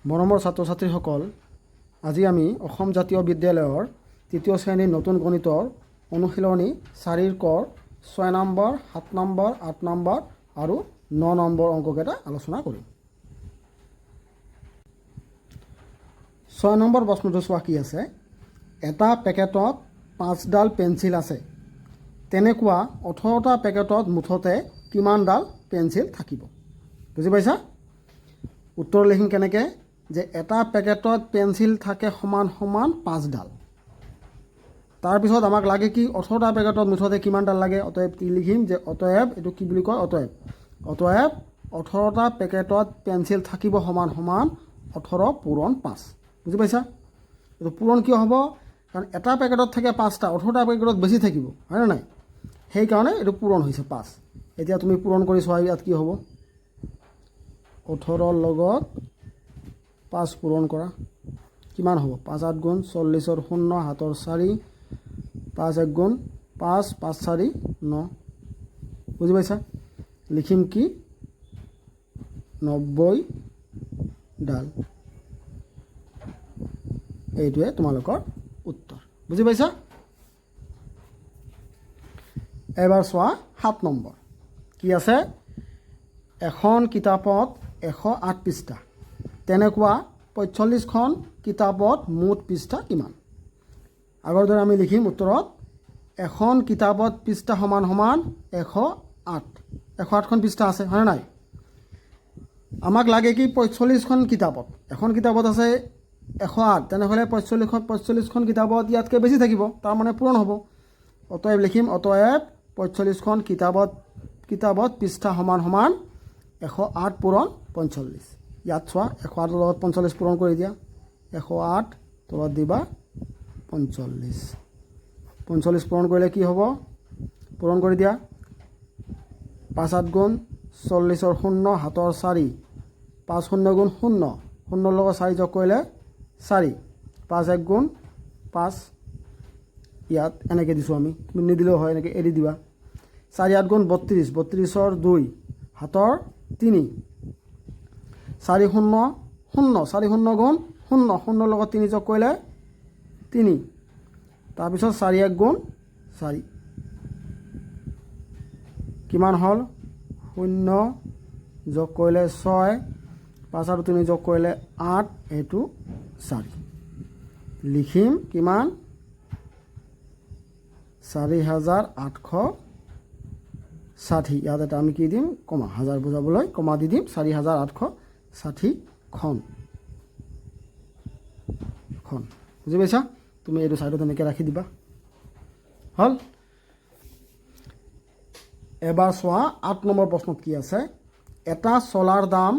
মৰমৰ ছাত্ৰ ছাত্ৰীসকল, আজি আমি অসম জাতীয় বিদ্যালয়ৰ ৩য় শ্ৰেণীৰ নতুন গণিতৰ অনুশীলনী ৪ৰ কৰ ৬ নম্বৰ, ৭ নম্বৰ, ৮ নম্বৰ আৰু ৯ নম্বৰ অংককেইটা আলোচনা কৰিম। ৬ নম্বৰ প্ৰশ্নটো চোৱা কি আছে। এটা পেকেটত ৫ডাল পেঞ্চিল আছে। তেনেকুৱা ১৮টা পেকেটত মুঠতে কিমানডাল পেঞ্চিল থাকিব? বুজি পাইছা? উত্তৰ লিখিম কেনেকৈ, যে এটা পেকেটত পেঞ্চিল থাকে সমান সমান ৫ডাল। তাৰপিছত আমাক লাগে কি ১৮টা পেকেটত মুঠতে কিমানডাল লাগে। অতএব কি লিখিম, যে অতএব এইটো কি বুলি কয়, অতএব ১৮টা পেকেটত পেঞ্চিল থাকিব সমান সমান ১৮ পূৰণ ৫। বুজি পাইছা? এইটো পূৰণ কিয় হ'ব, কাৰণ এটা পেকেটত থাকে ৫টা, ১৮টা পেকেটত বেছি থাকিব, হয়নে নাই? সেইকাৰণে এইটো পূৰণ হৈছে ৫। এতিয়া তুমি পূৰণ কৰি চোৱা, ইয়াত কি হ'ব। ১৮ৰ লগত ৫ পূৰণ কৰা, কিমান হ'ব? ৫ ৮ গুণ ৪০ৰ ০ হাতৰ ৪, ৫ ১ গুণ ৫, ৫ ৪ ৯। বুজি পাইছা? লিখিম কি ৯০ডাল। এইটোৱে তোমালোকৰ উত্তৰ। বুজি পাইছা? এবাৰ চোৱা ৭ নম্বৰ কি আছে। এখন কিতাপত ১০৮ পৃষ্ঠা। তেনেকুৱা ৪৫খন কিতাপত মুঠ পৃষ্ঠা কিমান? আগৰ দৰে আমি লিখিম উত্তৰত, এখন কিতাপত পৃষ্ঠা সমান সমান ১০৮। ১০৮খন পৃষ্ঠা আছে, হয়নে নাই? আমাক লাগে কি ৪৫খন কিতাপত। এখন কিতাপত আছে ১০৮, তেনেহ'লে ৪৫খন কিতাপত ইয়াতকৈ বেছি থাকিব, তাৰমানে পূৰণ হ'ব। অতএব লিখিম, অতএব ৪৫খন কিতাপত পৃষ্ঠা সমান সমান ১০৮ পূৰণ ৪৫। ইয়াত চোৱা, ১০৮ৰ লগত ৪৫ পূৰণ কৰি দিয়া। ১০৮ তলত দিবা ৪৫। ৪৫ পূৰণ কৰিলে কি হ'ব, পূৰণ কৰি দিয়া। ৫ ৮ গুণ ৪০ৰ ০ হাতৰ ৪, ৫ ০ গুণ ০, ০ৰ লগত ৪ যোগ কৰিলে ৪, ৫ ১ গুণ ৫। ইয়াত এনেকৈ দিছোঁ আমি, তুমি নিদিলেও হয়, এনেকৈ এৰি দিবা। ৪ ৮ গুণ ৩২, ৩২ৰ ২ হাতৰ ৩, ৪ ০ ০, ৪ ০ গুণ ০, ০ৰ লগত ৩ যোগ কৰিলে ৩, তাৰপিছত ৪ ১ গুণ ৪, কিমান হ'ল? ০ যোগ কৰিলে ৬, ৫ আৰু ৩ যোগ কৰিলে ৮, এইটো ৪। লিখিম কিমান? ৪,৮৬০। ইয়াত এটা আমি কি দিম, কমা, হাজাৰ বুজাবলৈ কমা দি দিম। ৪,৮৬০খন। বুজি পাইছা? তুমি এইটো ছাইডত এনেকৈ ৰাখি দিবা। হ'ল? এবাৰ চোৱা ৮ নম্বৰ প্ৰশ্নত কি আছে। এটা চলাৰ দাম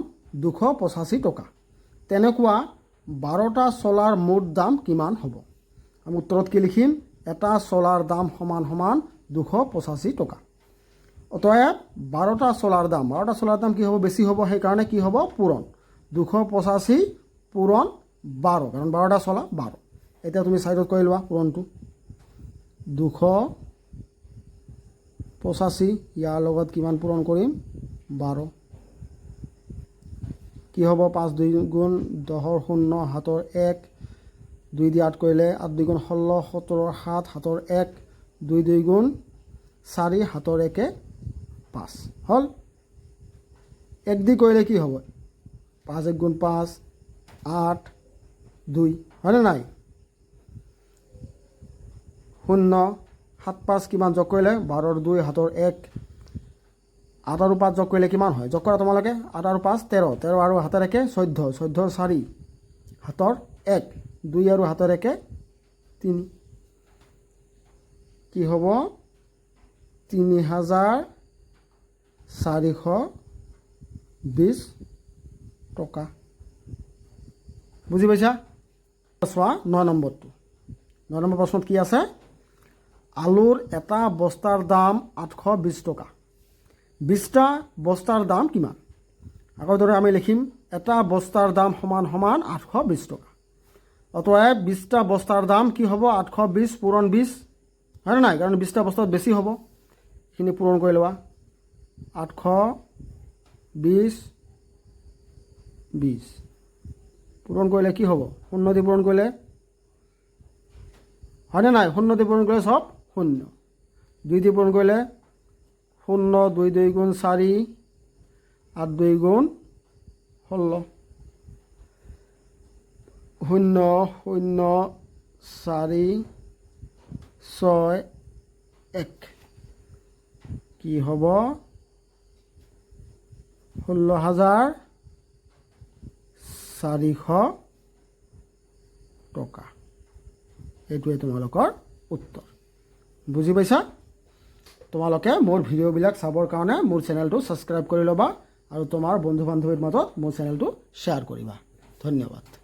২৮৫ টকা। তেনেকুৱা ১২টা চলাৰ মুঠ দাম কিমান হ'ব? আমি উত্তৰত কি লিখিম, এটা চলাৰ দাম সমান সমান ২৮৫ টকা। অতএব ১২টা চলাৰ দাম কি হ'ব, বেছি হ'ব। সেইকাৰণে কি হ'ব, পূৰণ। ২৮৫ পূৰণ ১২, কাৰণ ১২টা চলা ১২। এতিয়া তুমি ছাইডত কৰি লোৱা পূৰণটো। ২৮৫, ইয়াৰ লগত কিমান পূৰণ কৰিম, ১২। কি হ'ব, ৫ ২ গুণ ১০ৰ ০ হাতৰ ১, ২ দি ৮ কৰিলে ৮ ২ গুণ ১৬, ১৭ৰ ৭ হাতৰ ১, ২ ২ গুণ ৪ হাতৰ ১ ৫। হ'ল? ১ দি কৰিলে কি হ'ব, ৫ ১ গুণ ৫, ৮ ২, হয়নে নাই? ০ ৭ ৫ কিমান যোগ কৰিলে, ১২ৰ ২ হাতৰ ১, ৮ আৰু ৫ যোগ কৰিলে কিমান হয়? যোগ কৰা তোমালোকে। ৮ আৰু ৫ ১৩, ১৩ আৰু হাতৰ ১ ১৪, ১৪ৰ ৪ হাতৰ ১, ২ আৰু হাতৰ ১ ৩। কি হ'ব, ৩,৪২০ টকা। বুজি পাইছা? চোৱা ৯ নম্বৰটো। ৯ নম্বৰ প্ৰশ্নত কি আছে। আলুৰ এটা বস্তাৰ দাম ৮২০ টকা। ২০টা বস্তাৰ দাম কিমান? আগৰ দৰে আমি লিখিম, এটা বস্তাৰ দাম সমান সমান ৮২০ টকা। অতএব ২০টা বস্তাৰ দাম কি হ'ব, ৮২০ পূৰণ ২০, হয়নে নাই? কাৰণ ২০টা বস্তাত বেছি হ'ব। এইখিনি পূৰণ কৰি লোৱা। ৮২০ 20 পূৰণ কৰিলে কি হ'ব 0 দি পূৰণ কৰিলে হয়নে নাই 0 দি পূৰণ কৰিলে চব 0 2 দি পূৰণ কৰিলে 0 2 2 গুণ 4 8 2 গুণ 16 0 0 4 6 1 কি হ'ব 16,400 টকা এইটোৱে তোমালোকৰ উত্তৰ বুজি পাইছা তোমালোকে মোৰ ভিডিঅ'বিলাক চাবৰ কাৰণে মোৰ চেনেলটো ছাবস্ক্ৰাইব কৰি ল'বা আৰু তোমাৰ বন্ধু বান্ধৱীৰ মাজত মোৰ চেনেলটো শ্বেয়াৰ কৰিবা ধন্যবাদ